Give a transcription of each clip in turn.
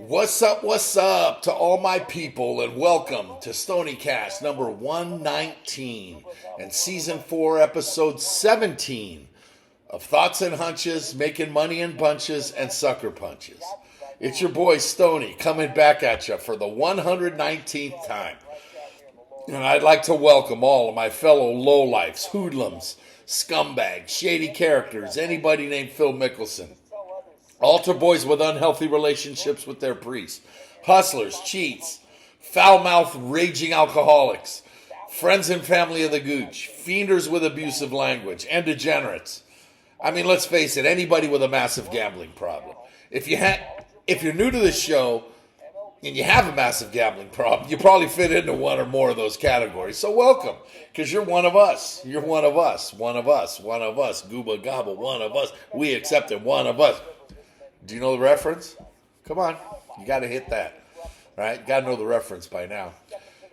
What's up to all my people, and welcome to Stoniecast number 119 and season 4 episode 17 of Thoughts and Hunches, Making Money in Bunches and Sucker Punches. It's your boy Stony coming back at you for the 119th time. And I'd like to welcome all of my fellow lowlifes, hoodlums, scumbags, shady characters, anybody named Phil Mickelson. Altar boys with unhealthy relationships with their priests, hustlers, cheats, foul-mouthed, raging alcoholics, friends and family of the gooch, fienders with abusive language, and degenerates. I mean, let's face it, anybody with a massive gambling problem. If you're new to this show and you have a massive gambling problem, you probably fit into one or more of those categories. So welcome, because you're one of us. You're one of us. One of us. One of us. Gooba gobble. One of us. We accepted. One of us. Do you know the reference? Come on. You got to hit that. All right? Got to know the reference by now.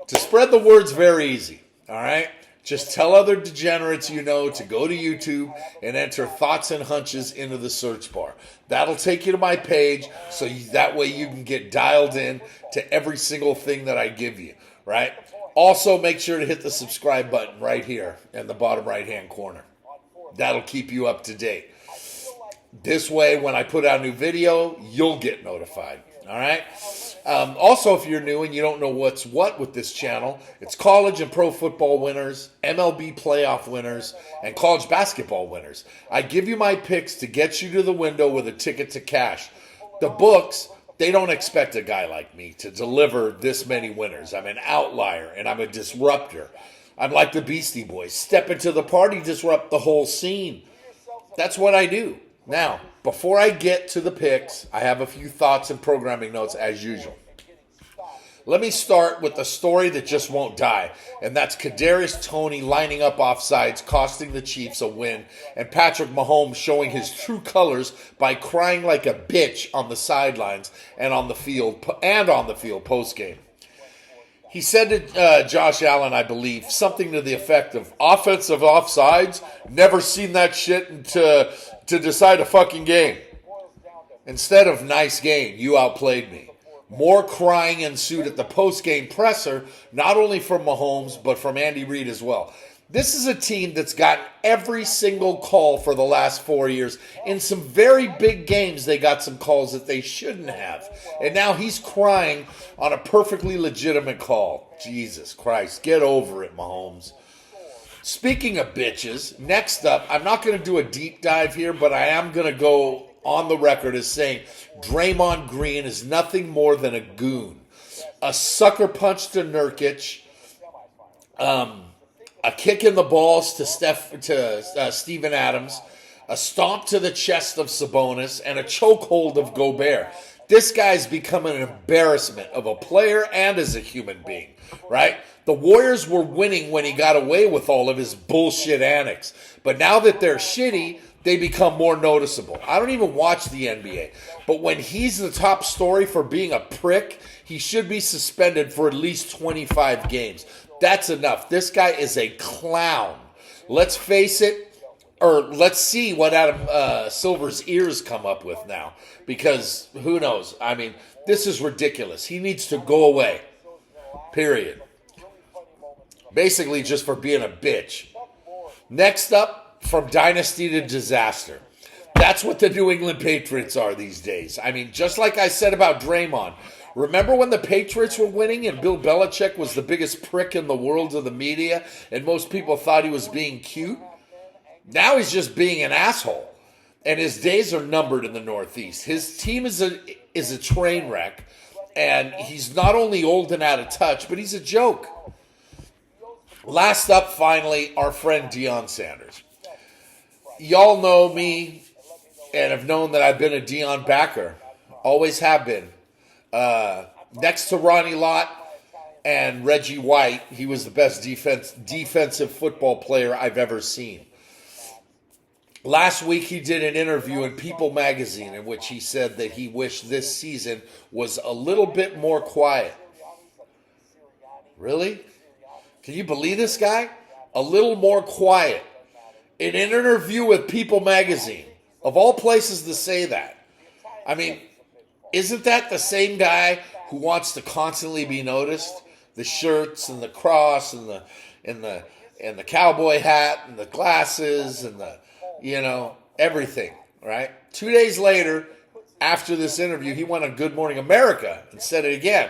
To spread the word's very easy. All right? Just tell other degenerates you know to go to YouTube and enter Thoughts and Hunches into the search bar. That'll take you to my page, so that way you can get dialed in to every single thing that I give you. Right? Also, make sure to hit the subscribe button right here in the bottom right-hand corner. That'll keep you up to date. This way, when I put out a new video, you'll get notified. All right? Also, if you're new and you don't know what's what with this channel, it's college and pro football winners, MLB playoff winners, and college basketball winners. I give you my picks to get you to the window with a ticket to cash. The books, they don't expect a guy like me to deliver this many winners. I'm an outlier, and I'm a disruptor. I'm like the Beastie Boys. Step into the party, disrupt the whole scene. That's what I do. Now, before I get to the picks, I have a few thoughts and programming notes as usual. Let me start with the story that just won't die, and that's Kadarius Toney lining up offsides, costing the Chiefs a win, and Patrick Mahomes showing his true colors by crying like a bitch on the sidelines and on the field post-game. He said to Josh Allen, I believe, something to the effect of, offensive offsides, never seen that shit to decide a fucking game. Instead of nice game, you outplayed me. More crying ensued at the post-game presser, not only from Mahomes, but from Andy Reid as well. This is a team that's gotten every single call for the last 4 years. In some very big games, they got some calls that they shouldn't have. And now he's crying on a perfectly legitimate call. Jesus Christ, get over it, Mahomes. Speaking of bitches, next up, I'm not going to do a deep dive here, but I am going to go on the record as saying Draymond Green is nothing more than a goon. A sucker punch to Nurkic, a kick in the balls to Steven Adams, a stomp to the chest of Sabonis, and a chokehold of Gobert. This guy's become an embarrassment of a player and as a human being, right? The Warriors were winning when he got away with all of his bullshit antics. But now that they're shitty, they become more noticeable. I don't even watch the NBA. But when he's the top story for being a prick, he should be suspended for at least 25 games. That's enough. This guy is a clown. Let's face it, or let's see what Adam Silver's ears come up with now. Because who knows? I mean, this is ridiculous. He needs to go away. Period. Basically just for being a bitch. Next up, from dynasty to disaster. That's what the New England Patriots are these days. I mean, just like I said about Draymond. Remember when the Patriots were winning and Bill Belichick was the biggest prick in the world of the media and most people thought he was being cute? Now he's just being an asshole. And his days are numbered in the Northeast. His team is a train wreck. And he's not only old and out of touch, but he's a joke. Last up, finally, our friend Dion Sanders. Y'all know me and have known that I've been a Dion backer. Always have been. Next to Ronnie Lott and Reggie White, he was the best defensive football player I've ever seen. Last week he did an interview in People magazine in which he said that he wished this season was a little bit more quiet. Really? Can you believe this guy? A little more quiet. In an interview with People magazine, of all places to say that. I mean, Isn't that the same guy who wants to constantly be noticed? The shirts and the cross and the cowboy hat and the glasses and everything, right? 2 days later, after this interview, he went on Good Morning America and said it again.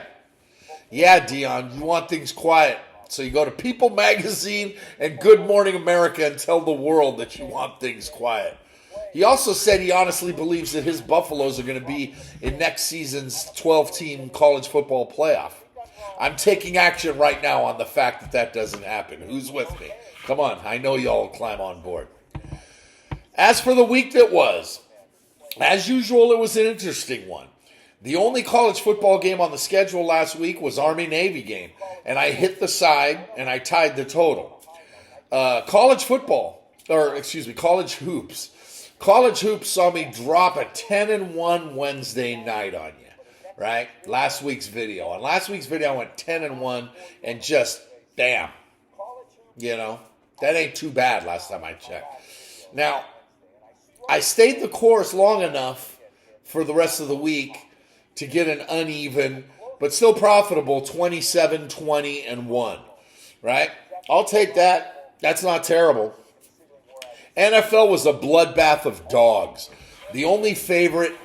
Yeah, Dion, you want things quiet. So you go to People Magazine and Good Morning America and tell the world that you want things quiet. He also said he honestly believes that his Buffaloes are going to be in next season's 12-team college football playoff. I'm taking action right now on the fact that that doesn't happen. Who's with me? Come on, I know y'all will climb on board. As for the week that was, as usual, it was an interesting one. The only college football game on the schedule last week was Army-Navy game, and I hit the side and I tied the total. College hoops. College hoops saw me drop a 10-1 Wednesday night on you, right? Last week's video. On last week's video, I went 10-1 and just, bam. That ain't too bad last time I checked. Now, I stayed the course long enough for the rest of the week to get an uneven, but still profitable 27-20-1, right? I'll take that. That's not terrible. NFL was a bloodbath of dogs. The only favorite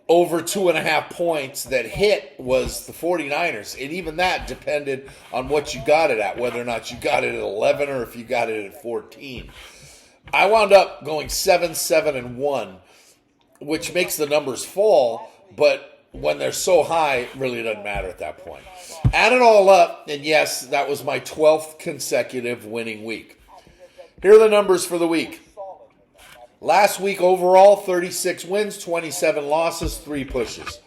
over 2.5 points that hit was the 49ers, and even that depended on what you got it at, whether or not you got it at 11 or if you got it at 14. I wound up going 7-1, which makes the numbers fall, but when they're so high, it really doesn't matter at that point. Add it all up, and yes, that was my 12th consecutive winning week. Here are the numbers for the week. Last week overall, 36 wins, 27 losses, 3 pushes.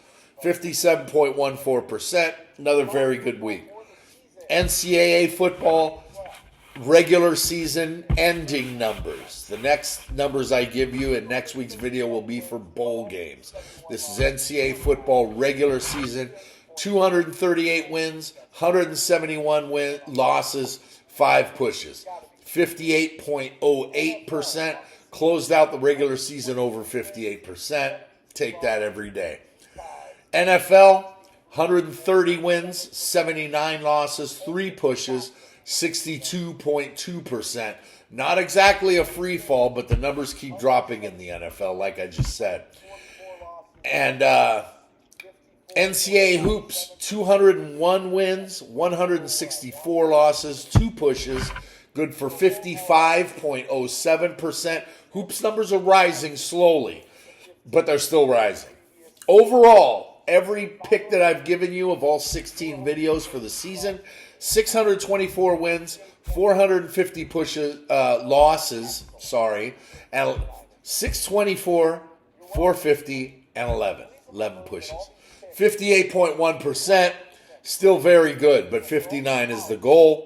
57.14%, another very good week. NCAA football regular season ending numbers. The next numbers I give you in next week's video will be for bowl games. This is NCAA football regular season, 238 wins, 171 losses, 5 pushes. 58.08%, closed out the regular season over 58%. Take that every day. NFL, 130 wins, 79 losses, 3 pushes, 62.2%. Not exactly a free fall, but the numbers keep dropping in the NFL, like I just said. And NCAA hoops, 201 wins, 164 losses, 2 pushes, good for 55.07%. Hoops numbers are rising slowly, but they're still rising. Overall, every pick that I've given you of all 16 videos for the season, 624 wins, 450 losses, and 624, 450, and 11 pushes. 58.1%, still very good, but 59 is the goal.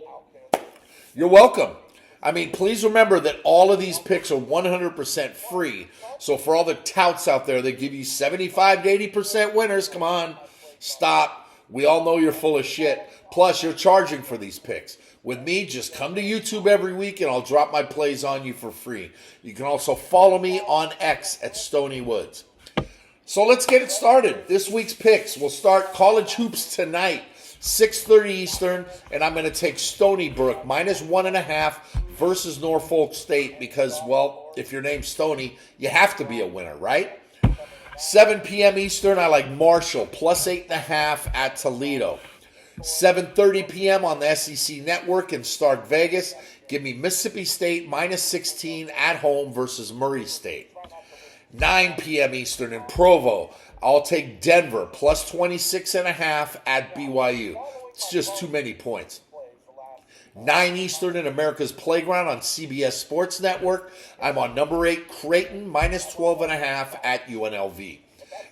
You're welcome. I mean, please remember that all of these picks are 100% free. So for all the touts out there that give you 75 to 80% winners, come on, stop. We all know you're full of shit. Plus, you're charging for these picks. With me, just come to YouTube every week and I'll drop my plays on you for free. You can also follow me on X at Stony Woods. So let's get it started. This week's picks. We'll start college hoops tonight. 6:30 Eastern, and I'm going to take Stony Brook -1.5 versus Norfolk State because, well, if your name's Stony, you have to be a winner, right? 7 p.m. Eastern, I like Marshall +8.5 at Toledo. 7:30 p.m. on the SEC Network in Stark Vegas, give me Mississippi State -16 at home versus Murray State. 9 p.m. Eastern in Provo, I'll take Denver +26.5 at BYU. It's just too many points. 9 Eastern in America's Playground on CBS Sports Network. I'm on number 8 Creighton -12.5 at UNLV.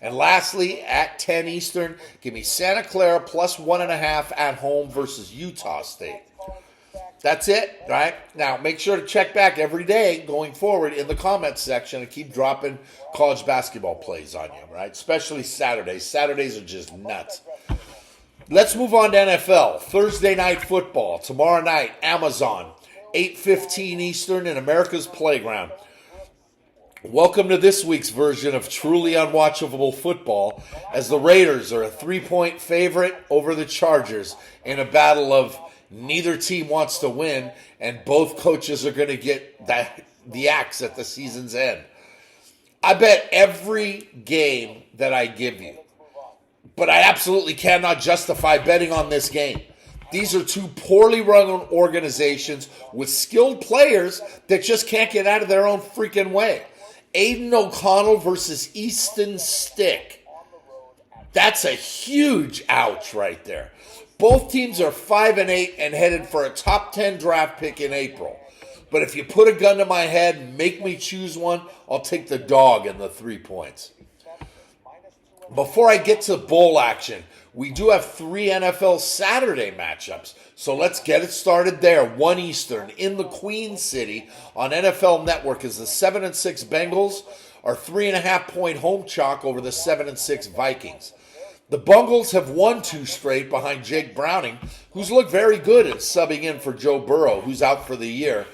And lastly, at 10 Eastern, give me Santa Clara +1.5 at home versus Utah State. That's it, right? Now, make sure to check back every day going forward in the comments section and keep dropping college basketball plays on you, right? Especially Saturdays. Saturdays are just nuts. Let's move on to NFL. Thursday night football. Tomorrow night, Amazon, 8:15 Eastern in America's Playground. Welcome to this week's version of truly unwatchable football, as the Raiders are a 3-point favorite over the Chargers in a battle of neither team wants to win, and both coaches are going to get the axe at the season's end. I bet every game that I give you, but I absolutely cannot justify betting on this game. These are two poorly run organizations with skilled players that just can't get out of their own freaking way. Aiden O'Connell versus Easton Stick. That's a huge ouch right there. Both teams are 5-8 and headed for a top 10 draft pick in April. But if you put a gun to my head and make me choose one, I'll take the dog and the 3 points. Before I get to bowl action, we do have 3 NFL Saturday matchups. So let's get it started there. 1 Eastern in the Queen City on NFL Network is the 7-6 Bengals are 3.5-point home chalk over the 7-6 Vikings. The Bungles have won 2 straight behind Jake Browning, who's looked very good at subbing in for Joe Burrow, who's out for the year.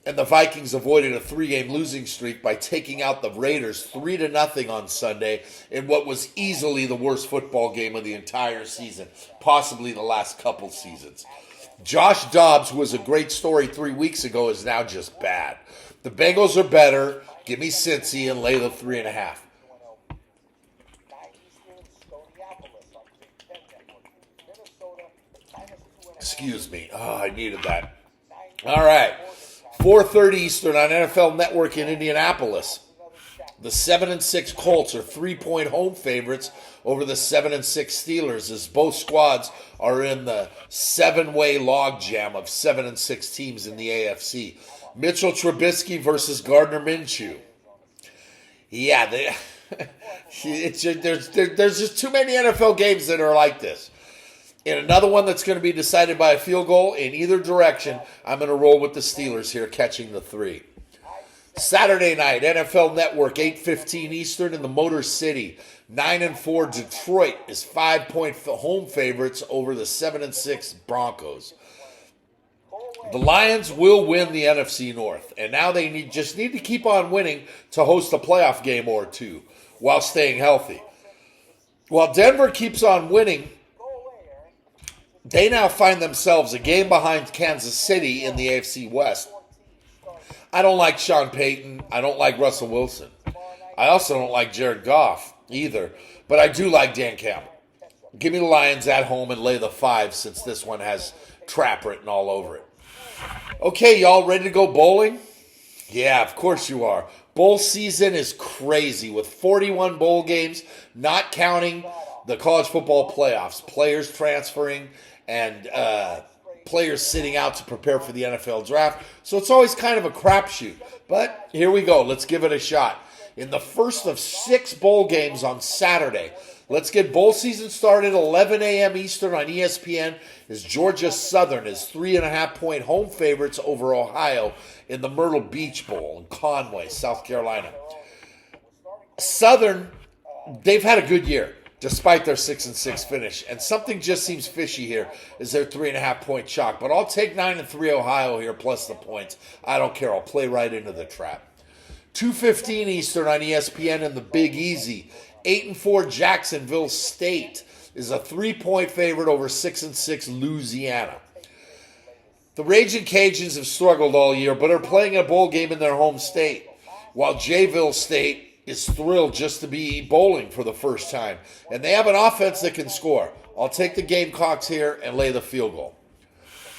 And the Vikings avoided a 3-game losing streak by taking out the Raiders 3-0 on Sunday in what was easily the worst football game of the entire season, possibly the last couple seasons. Josh Dobbs, who was a great story 3 weeks ago, is now just bad. The Bengals are better. Give me Cincy and lay the 3.5. Excuse me. Oh, I needed that. All right. 4:30 Eastern on NFL Network in Indianapolis. The 7-6 Colts are 3-point home favorites over the 7-6 Steelers, as both squads are in the 7-way logjam of 7-6 teams in the AFC. Mitchell Trubisky versus Gardner Minshew. Yeah, there's just too many NFL games that are like this. In another one that's going to be decided by a field goal in either direction, I'm going to roll with the Steelers here, catching the 3. Saturday night, NFL Network, 8:15 Eastern in the Motor City. 9-4 Detroit is 5-point home favorites over the 7-6 Broncos. The Lions will win the NFC North, and now they just need to keep on winning to host a playoff game or two while staying healthy. While Denver keeps on winning, they now find themselves a game behind Kansas City in the AFC West. I don't like Sean Payton. I don't like Russell Wilson. I also don't like Jared Goff either. But I do like Dan Campbell. Give me the Lions at home and lay the 5 since this one has trap written all over it. Okay, y'all ready to go bowling? Yeah, of course you are. Bowl season is crazy with 41 bowl games, not counting the college football playoffs, players transferring, and players sitting out to prepare for the NFL draft. So it's always kind of a crapshoot. But here we go. Let's give it a shot. In the first of 6 bowl games on Saturday, let's get bowl season started 11 a.m. Eastern on ESPN as Georgia Southern is 3.5-point home favorites over Ohio in the Myrtle Beach Bowl in Conway, South Carolina. Southern, they've had a good year, despite their 6-6 finish. And something just seems fishy here is their 3.5-point chalk. But I'll take 9-3 Ohio here plus the points. I don't care. I'll play right into the trap. 2:15 Eastern on ESPN in the Big Easy. 8-4 Jacksonville State is a 3-point favorite over 6-6 Louisiana. The Raging Cajuns have struggled all year, but are playing a bowl game in their home state, while Jayville State is thrilled just to be bowling for the first time. And they have an offense that can score. I'll take the Gamecocks here and lay the field goal.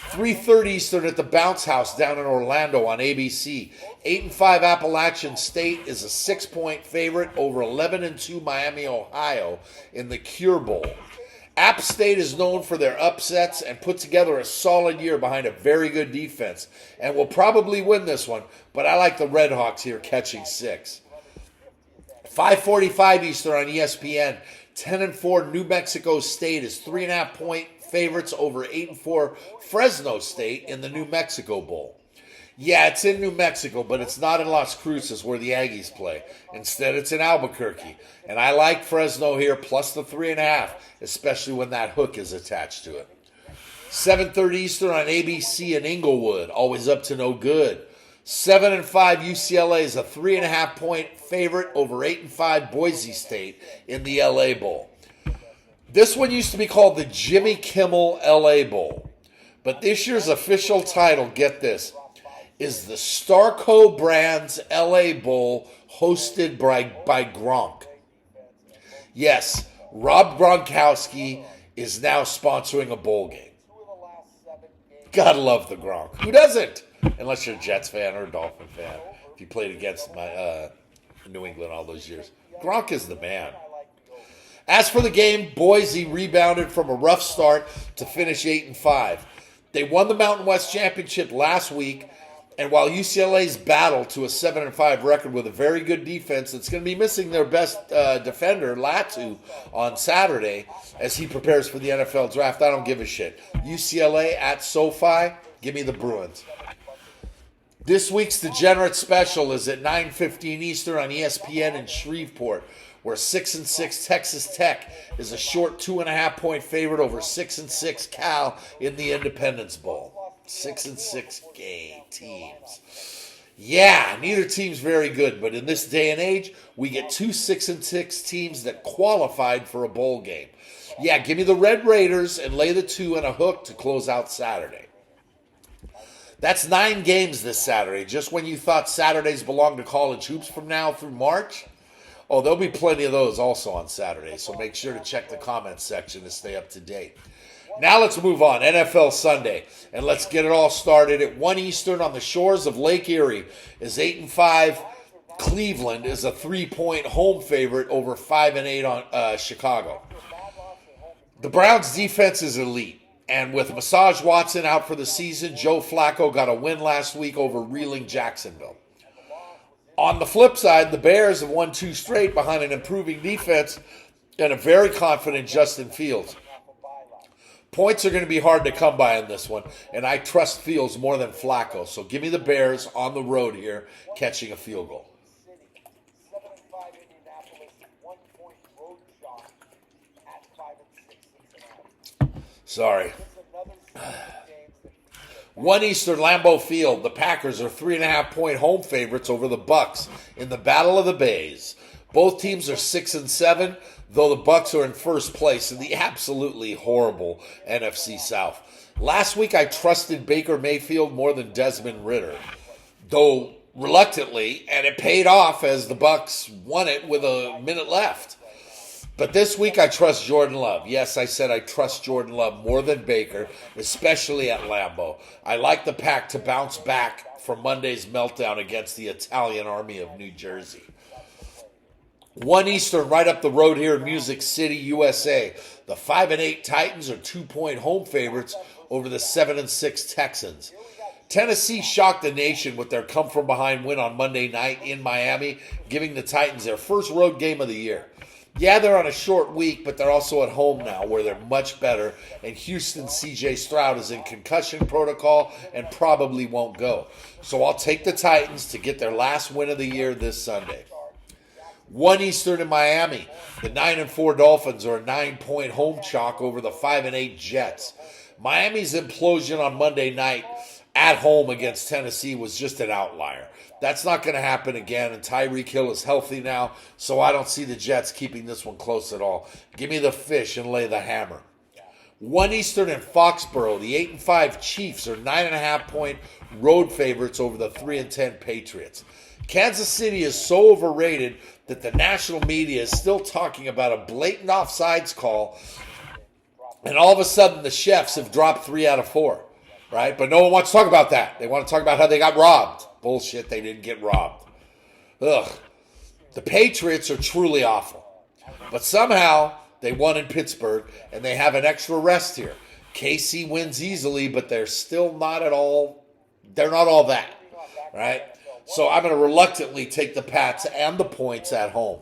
3:30 Eastern at the Bounce House down in Orlando on ABC. 8-5 Appalachian State is a 6-point favorite over 11-2 Miami, Ohio in the Cure Bowl. App State is known for their upsets and put together a solid year behind a very good defense and will probably win this one, but I like the Red Hawks here catching 6. 5:45 Eastern on ESPN. 10-4 New Mexico State is 3.5-point favorites over 8-4 Fresno State in the New Mexico Bowl. Yeah, it's in New Mexico, but it's not in Las Cruces where the Aggies play. Instead, it's in Albuquerque. And I like Fresno here plus the 3.5, especially when that hook is attached to it. 7:30 Eastern on ABC in Inglewood, always up to no good. 7-5 UCLA is a 3.5-point favorite over 8-5 Boise State in the LA Bowl. This one used to be called the Jimmy Kimmel LA Bowl. But this year's official title, get this, is the Starco Brands LA Bowl hosted by Gronk. Yes, Rob Gronkowski is now sponsoring a bowl game. Gotta love the Gronk. Who doesn't? Unless you're a Jets fan or a Dolphin fan. If you played against New England all those years. Gronk is the man. As for the game, Boise rebounded from a rough start to finish 8-5. They won the Mountain West Championship last week, and while UCLA's battle to a 7-5 record with a very good defense that's going to be missing their best defender, Latu, on Saturday as he prepares for the NFL draft, I don't give a shit. UCLA at SoFi, give me the Bruins. This week's Degenerate special is at 9:15 Eastern on ESPN in Shreveport, where 6-6 Texas Tech is a short 2.5-point favorite over 6-6 Cal in the Independence Bowl. 6-6 gay teams. Yeah, neither team's very good, but in this day and age, we get two 6-6 teams that qualified for a bowl game. Yeah, give me the Red Raiders and lay the 2 and a hook to close out Saturday. That's 9 games this Saturday. Just when you thought Saturdays belonged to college hoops from now through March. Oh, there'll be plenty of those also on Saturday, so make sure to check the comments section to stay up to date. Now let's move on. NFL Sunday, and let's get it all started at 1 Eastern on the shores of Lake Erie. Is 8-5 Cleveland is a 3-point home favorite over 5-8 on Chicago. The Browns' defense is elite. And with Massage Watson out for the season, Joe Flacco got a win last week over reeling Jacksonville. On the flip side, the Bears have won 2 straight behind an improving defense and a very confident Justin Fields. Points are going to be hard to come by in this one, and I trust Fields more than Flacco. So give me the Bears on the road here, catching a field goal. Sorry. 1 Eastern Lambeau Field. The Packers are 3.5-point home favorites over the Bucs in the Battle of the Bays. Both teams are 6-7, though the Bucs are in first place in the absolutely horrible NFC South. Last week I trusted Baker Mayfield more than Desmond Ridder, though reluctantly, and it paid off as the Bucs won it with a minute left. But this week I trust Jordan Love. Yes, I said I trust Jordan Love more than Baker, especially at Lambeau. I like the Pack to bounce back from Monday's meltdown against the Italian Army of New Jersey. 1 Eastern right up the road here in Music City, USA. The 5-8 Titans are 2-point home favorites over the 7-6 Texans. Tennessee shocked the nation with their come-from-behind win on Monday night in Miami, giving the Titans their first road game of the year. Yeah, they're on a short week, but they're also at home now where they're much better, and Houston's C.J. Stroud is in concussion protocol and probably won't go. So I'll take the Titans to get their last win of the year this Sunday. 1 Eastern in Miami. The 9-4 Dolphins are a 9-point home chalk over the 5-8 Jets. Miami's implosion on Monday night at home against Tennessee was just an outlier. That's not going to happen again, and Tyreek Hill is healthy now, so I don't see the Jets keeping this one close at all. Give me the fish and lay the hammer. 1 Eastern in Foxborough, the 8-5 Chiefs are 9.5-point road favorites over the 3-10 Patriots. Kansas City is so overrated that the national media is still talking about a blatant offsides call, and all of a sudden the Chefs have dropped 3 out of 4, right? But no one wants to talk about that. They want to talk about how they got robbed. Bullshit, they didn't get robbed. Ugh. The Patriots are truly awful. But somehow they won in Pittsburgh, and they have an extra rest here. KC wins easily, but they're still not all that, right? So I'm going to reluctantly take the Pats and the points at home.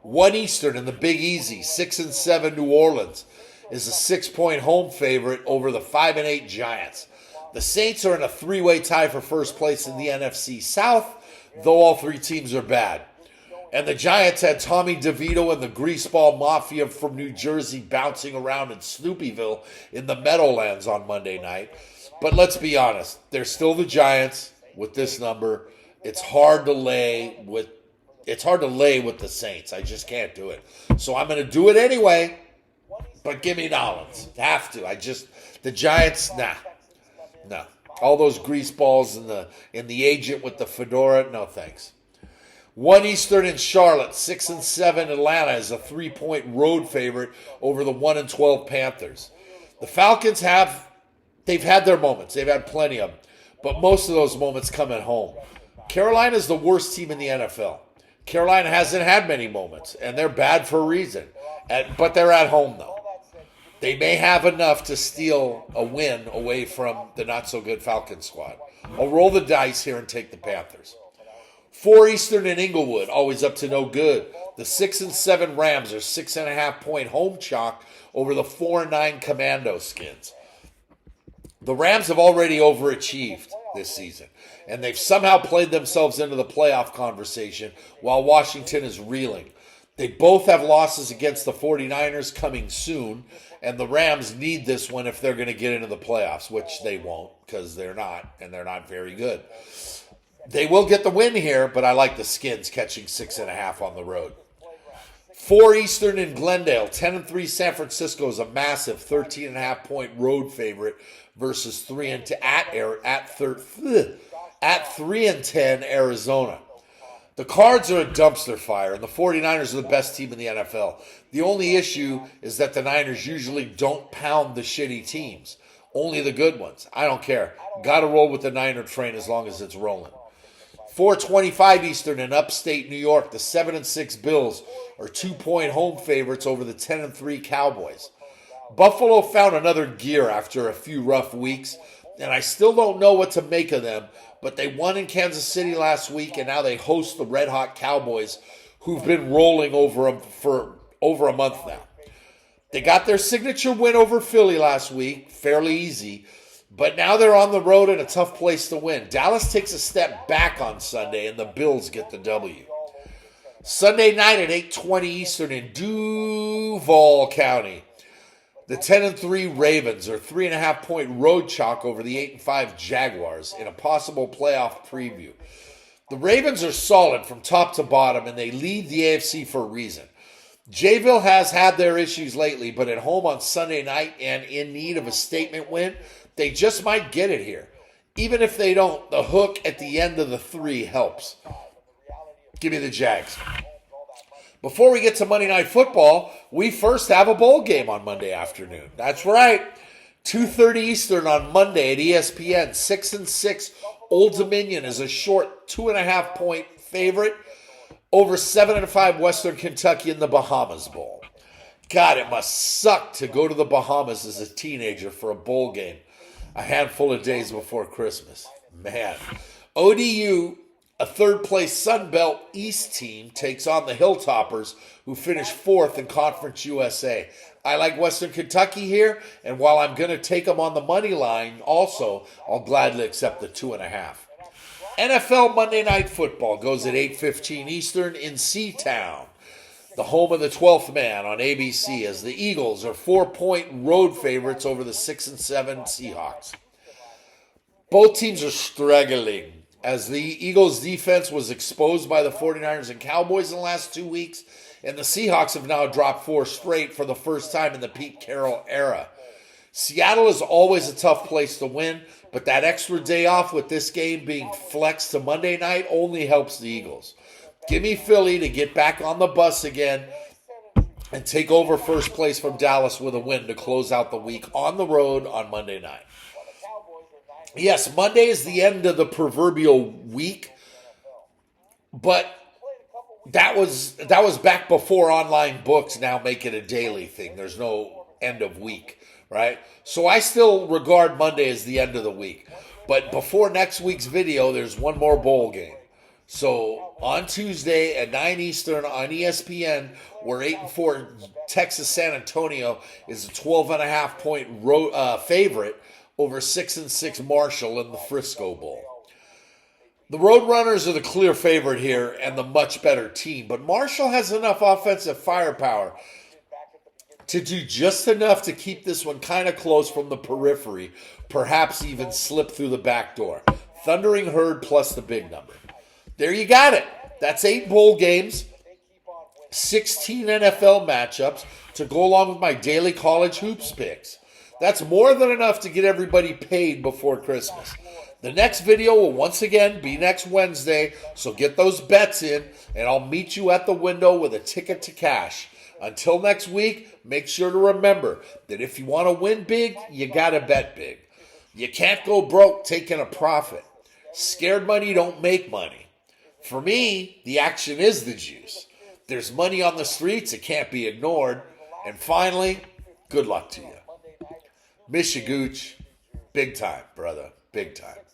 1 Eastern in the Big Easy, 6-7 New Orleans is a 6-point home favorite over the 5-8 Giants. The Saints are in a 3-way tie for first place in the NFC South, though all 3 teams are bad. And the Giants had Tommy DeVito and the Greaseball Mafia from New Jersey bouncing around in Snoopyville in the Meadowlands on Monday night. But let's be honest, they're still the Giants. with this number. It's hard to lay with the Saints. I just can't do it. So I'm going to do it anyway, but give me Nolans. Have to. The Giants, nah. No. All those grease balls in the agent with the fedora, no thanks. 1 Eastern in Charlotte, 6-7 Atlanta is a 3-point road favorite over the 1-12 Panthers. The Falcons they've had their moments. They've had plenty of them. But most of those moments come at home. Carolina's the worst team in the NFL. Carolina hasn't had many moments, and they're bad for a reason. But they're at home, though. They may have enough to steal a win away from the not-so-good Falcons squad. I'll roll the dice here and take the Panthers. 4 Eastern in Inglewood, always up to no good. The 6-7 Rams are 6.5-point home chalk over the 4-9 Commando Skins. The Rams have already overachieved this season, and they've somehow played themselves into the playoff conversation while Washington is reeling. They both have losses against the 49ers coming soon, and the Rams need this one if they're going to get into the playoffs, which they won't because they're not, and they're not very good. They will get the win here, but I like the Skins catching 6.5 on the road. 4 Eastern in Glendale, 10-3 San Francisco is a massive 13.5-point road favorite versus 3-10 at 3-10 Arizona. The Cards are a dumpster fire, and the 49ers are the best team in the NFL. The only issue is that the Niners usually don't pound the shitty teams, only the good ones. I don't care. Got to roll with the Niner train as long as it's rolling. 4:25 Eastern in upstate New York, the 7-6 Bills are 2-point home favorites over the 10-3 Cowboys. Buffalo found another gear after a few rough weeks, and I still don't know what to make of them, but they won in Kansas City last week, and now they host the red-hot Cowboys, who've been rolling over them for over a month now. They got their signature win over Philly last week, fairly easy, but now they're on the road in a tough place to win. Dallas takes a step back on Sunday, and the Bills get the W. Sunday night at 8:20 Eastern in Duval County, the 10-3 Ravens are 3.5-point road chalk over the 8-5 Jaguars in a possible playoff preview. The Ravens are solid from top to bottom, and they lead the AFC for a reason. Jayville has had their issues lately, but at home on Sunday night and in need of a statement win, they just might get it here. Even if they don't, the hook at the end of the 3 helps. Give me the Jags. Before we get to Monday Night Football, we first have a bowl game on Monday afternoon. That's right. 2:30 Eastern on Monday at ESPN. 6-6 Old Dominion is a short 2.5-point favorite over 7-5 Western Kentucky in the Bahamas Bowl. God, it must suck to go to the Bahamas as a teenager for a bowl game a handful of days before Christmas. Man. ODU, a third-place Sun Belt East team, takes on the Hilltoppers, who finished 4th in Conference USA. I like Western Kentucky here, and while I'm going to take them on the money line also, I'll gladly accept the 2.5. NFL Monday Night Football goes at 8:15 Eastern in Seatown, the home of the 12th man on ABC, as the Eagles are 4-point road favorites over the 6-7 Seahawks. Both teams are struggling, as the Eagles' defense was exposed by the 49ers and Cowboys in the last 2 weeks, and the Seahawks have now dropped 4 straight for the first time in the Pete Carroll era. Seattle is always a tough place to win, but that extra day off with this game being flexed to Monday night only helps the Eagles. Give me Philly to get back on the bus again and take over first place from Dallas with a win to close out the week on the road on Monday night. Yes, Monday is the end of the proverbial week, but that was back before online books now make it a daily thing. There's no end of week, right? So I still regard Monday as the end of the week. But before next week's video, there's one more bowl game. So on Tuesday at 9 Eastern on ESPN, where 8-4 Texas San Antonio is a 12.5-point favorite over 6-6 Marshall in the Frisco Bowl. The Roadrunners are the clear favorite here and the much better team, but Marshall has enough offensive firepower to do just enough to keep this one kind of close from the periphery, perhaps even slip through the back door. Thundering Herd plus the big number. There you got it. That's 8 bowl games, 16 NFL matchups to go along with my daily college hoops picks. That's more than enough to get everybody paid before Christmas. The next video will once again be next Wednesday, so get those bets in, and I'll meet you at the window with a ticket to cash. Until next week, make sure to remember that if you want to win big, you got to bet big. You can't go broke taking a profit. Scared money don't make money. For me, the action is the juice. There's money on the streets, it can't be ignored. And finally, good luck to you. Miss you, Gooch. Big time, brother. Big time.